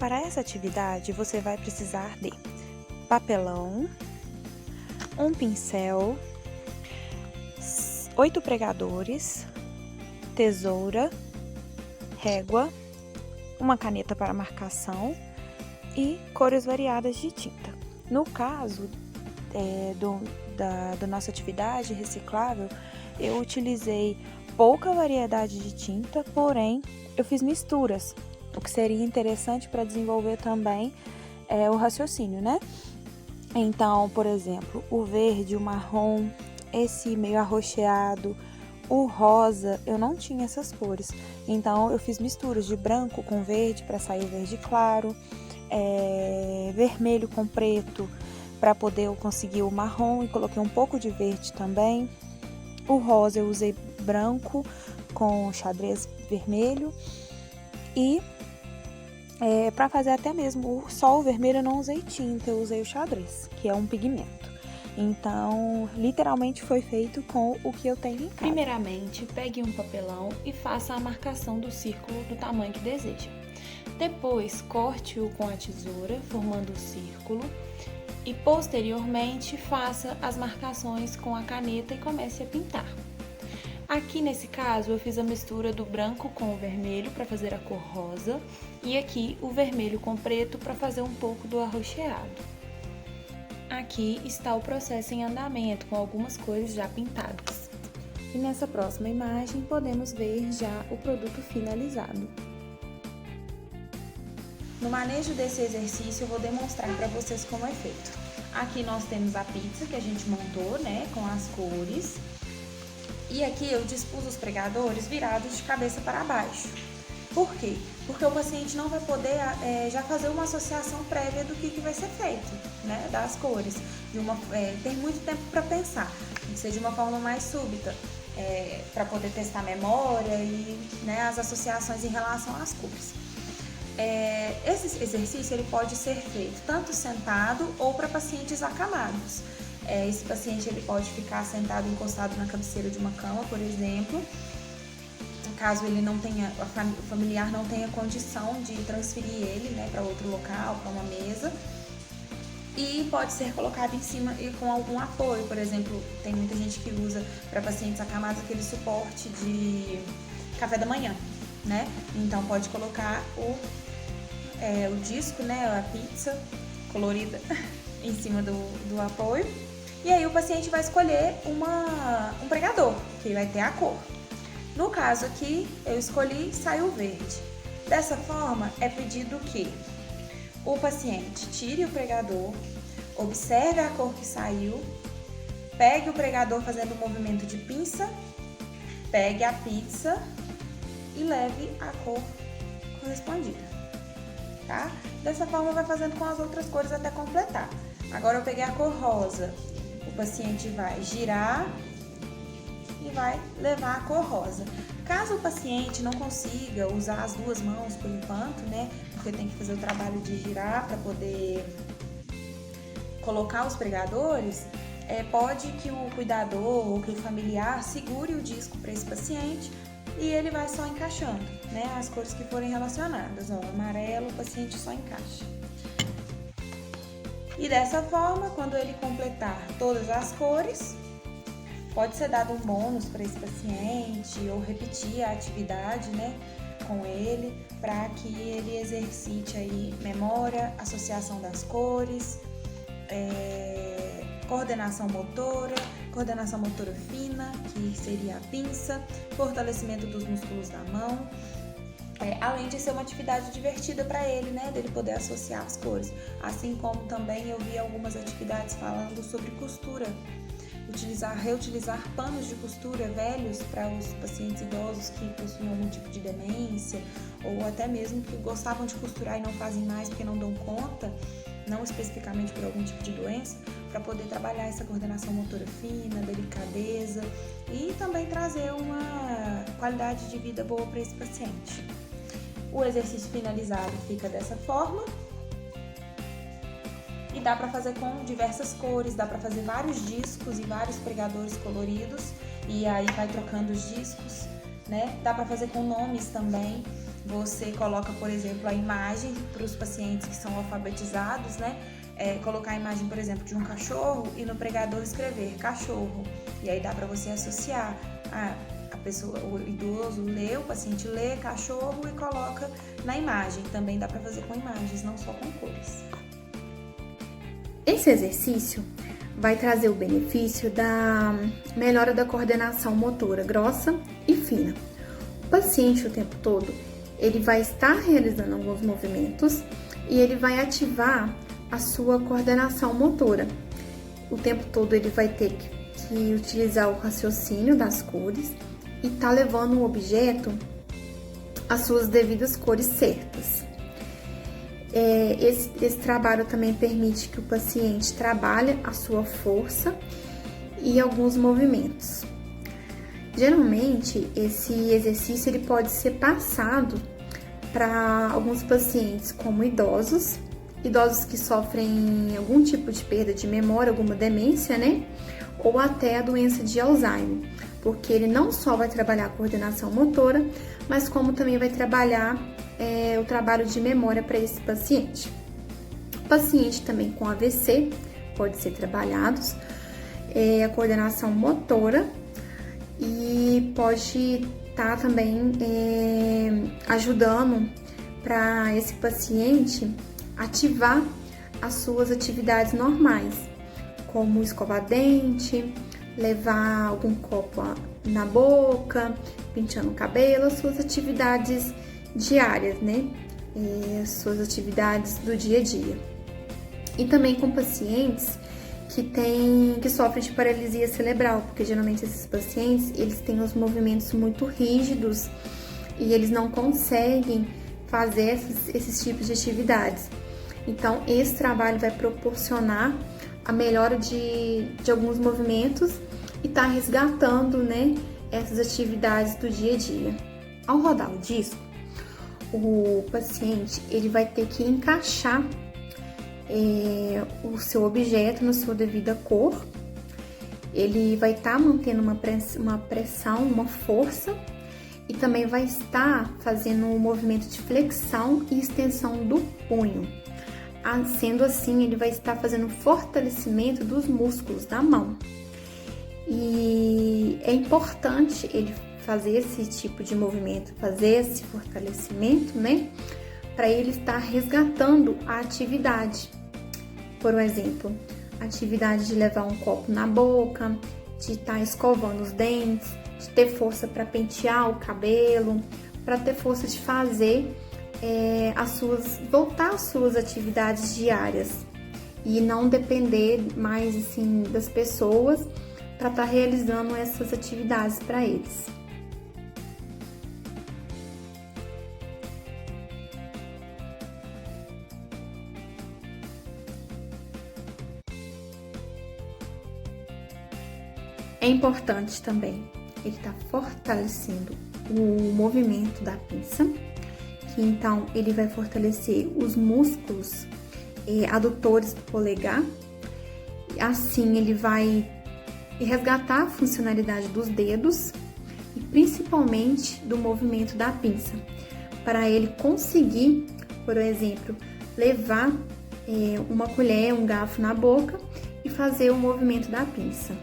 Para essa atividade, você vai precisar de papelão, um pincel, 8 pregadores, tesoura, régua, uma caneta para marcação e cores variadas de tinta. No caso da nossa atividade reciclável, eu utilizei pouca variedade de tinta, porém eu fiz misturas, o que seria interessante para desenvolver também o raciocínio, né? Então, por exemplo, o verde, o marrom, esse meio arroxeado, o rosa, eu não tinha essas cores. Então, eu fiz misturas de branco com verde para sair o verde claro, vermelho com preto para poder eu conseguir o marrom e coloquei um pouco de verde também. O rosa eu usei branco com xadrez vermelho e para fazer até mesmo só o vermelho eu não usei tinta, eu usei o xadrez, que é um pigmento. Então, literalmente foi feito com o que eu tenho em casa. Primeiramente, pegue um papelão e faça a marcação do círculo do tamanho que deseja. Depois, corte-o com a tesoura, formando o círculo. E, posteriormente, faça as marcações com a caneta e comece a pintar. Aqui, nesse caso, eu fiz a mistura do branco com o vermelho para fazer a cor rosa. E aqui, o vermelho com preto para fazer um pouco do arroxeado. Aqui está o processo em andamento, com algumas cores já pintadas. E nessa próxima imagem, podemos ver já o produto finalizado. No manejo desse exercício, eu vou demonstrar para vocês como é feito. Aqui nós temos a pizza que a gente montou, né, com as cores. E aqui eu dispus os pregadores virados de cabeça para baixo. Por quê? Porque o paciente não vai poder já fazer uma associação prévia do que vai ser feito, né, das cores. Tem muito tempo para pensar, tem que ser de uma forma mais súbita, para poder testar a memória e, né, as associações em relação às cores. Esse exercício ele pode ser feito tanto sentado ou para pacientes acamados. Esse paciente ele pode ficar sentado encostado na cabeceira de uma cama, por exemplo. Caso ele não tenha, o familiar não tenha condição de transferir ele, né, para outro local, para uma mesa. E pode ser colocado em cima e com algum apoio, por exemplo, tem muita gente que usa para pacientes acamados aquele suporte de café da manhã, né? Então pode colocar o disco, né, a pizza colorida em cima do apoio. E aí o paciente vai escolher um pregador, que vai ter a cor. No caso aqui, eu escolhi saiu verde. Dessa forma, é pedido que o paciente tire o pregador, observe a cor que saiu, pegue o pregador fazendo um movimento de pinça, pegue a pizza e leve a cor correspondida, tá? Dessa forma, vai fazendo com as outras cores até completar. Agora eu peguei a cor rosa, o paciente vai girar e vai levar a cor rosa. Caso o paciente não consiga usar as duas mãos por enquanto, né, porque tem que fazer o trabalho de girar para poder colocar os pregadores, pode que o cuidador ou que o familiar segure o disco para esse paciente e ele vai só encaixando, né, as cores que forem relacionadas. Ó, amarelo, o paciente só encaixa. E dessa forma, quando ele completar todas as cores, pode ser dado um bônus para esse paciente ou repetir a atividade, né, com ele, para que ele exercite aí memória, associação das cores, coordenação motora fina, que seria a pinça, fortalecimento dos músculos da mão, além de ser uma atividade divertida para ele, né, dele poder associar as cores. Assim como também eu vi algumas atividades falando sobre costura, reutilizar panos de costura velhos para os pacientes idosos que possuem algum tipo de demência ou até mesmo que gostavam de costurar e não fazem mais porque não dão conta, não especificamente por algum tipo de doença, para poder trabalhar essa coordenação motora fina, delicadeza e também trazer uma qualidade de vida boa para esse paciente. O exercício finalizado fica dessa forma. E dá para fazer com diversas cores, dá para fazer vários discos e vários pregadores coloridos e aí vai trocando os discos, né? Dá para fazer com nomes também. você coloca, por exemplo, a imagem para os pacientes que são alfabetizados, né? Colocar a imagem, por exemplo, de um cachorro e no pregador escrever cachorro. E aí dá para você associar a pessoa, o idoso lê, o paciente lê cachorro e coloca na imagem. Também dá para fazer com imagens, não só com cores. Esse exercício vai trazer o benefício da melhora da coordenação motora grossa e fina. O paciente o tempo todo, ele vai estar realizando alguns movimentos e ele vai ativar a sua coordenação motora. O tempo todo ele vai ter que utilizar o raciocínio das cores e tá levando o objeto às suas devidas cores certas. Esse trabalho também permite que o paciente trabalhe a sua força e alguns movimentos. Geralmente, esse exercício ele pode ser passado para alguns pacientes como idosos que sofrem algum tipo de perda de memória, alguma demência, né? Ou até a doença de Alzheimer, porque ele não só vai trabalhar a coordenação motora, mas como também vai trabalhar o trabalho de memória para esse paciente. Paciente também com AVC pode ser trabalhados, a coordenação motora e pode estar também ajudando para esse paciente ativar as suas atividades normais, como escovar dente, levar algum copo na boca, penteando o cabelo, as suas atividades diárias, né? Suas atividades do dia a dia. E também com pacientes que sofrem de paralisia cerebral, porque geralmente esses pacientes, eles têm os movimentos muito rígidos e eles não conseguem fazer esses tipos de atividades. Então, esse trabalho vai proporcionar a melhora de alguns movimentos e tá resgatando, né, essas atividades do dia a dia. Ao rodar o disco, o paciente ele vai ter que encaixar o seu objeto na sua devida cor. Ele vai estar mantendo uma pressão, uma força, e também vai estar fazendo um movimento de flexão e extensão do punho. Sendo assim, ele vai estar fazendo fortalecimento dos músculos da mão. E é importante ele fazer esse tipo de movimento, fazer esse fortalecimento, né? Para ele estar resgatando a atividade. Por exemplo, a atividade de levar um copo na boca, de estar escovando os dentes, de ter força para pentear o cabelo, para ter força de fazer voltar às suas atividades diárias e não depender mais assim das pessoas para estar realizando essas atividades para eles. É importante também ele estar fortalecendo o movimento da pinça, que então ele vai fortalecer os músculos adutores do polegar. Assim ele vai resgatar a funcionalidade dos dedos e principalmente do movimento da pinça, para ele conseguir, por exemplo, levar uma colher, um garfo na boca e fazer o movimento da pinça.